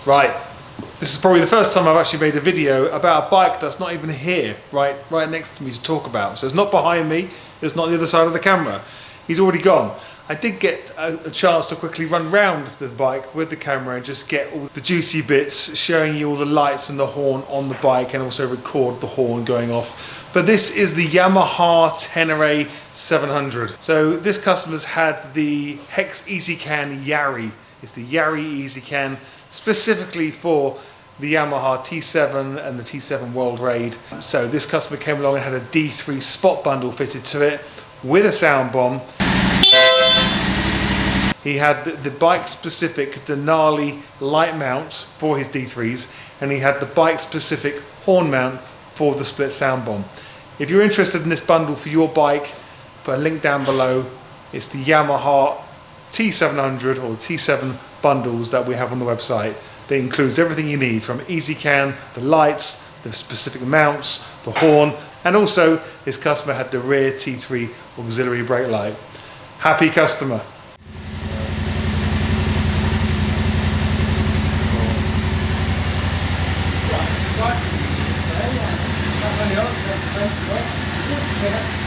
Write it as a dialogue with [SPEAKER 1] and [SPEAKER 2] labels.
[SPEAKER 1] Right, this is probably the first time I've actually made a video about a bike that's not even here, right next to me to talk about. So it's not behind me, it's not the other side of the camera. He's already gone. I did get a chance to quickly run round the bike with the camera and just get all the juicy bits, showing you all the lights and the horn on the bike, and also record the horn going off. But this is the Yamaha Tenere 700. So this customer's had the Hex Ezcan Yari. It's the Yari Ezcan, specifically for the Yamaha T7 and the T7 World Raid. So this customer came along and had a D3 spot bundle fitted to it with a sound bomb. He had the bike specific Denali light mount for his D3s, and he had the bike specific horn mount for the split sound bomb. If you're interested in this bundle for your bike, put a link down below. It's the Yamaha T700 or T7 bundles that we have on the website. That includes everything you need, from Ezcan, the lights, the specific mounts, the horn, and also this customer had the rear T3 auxiliary brake light. Happy customer.
[SPEAKER 2] Right.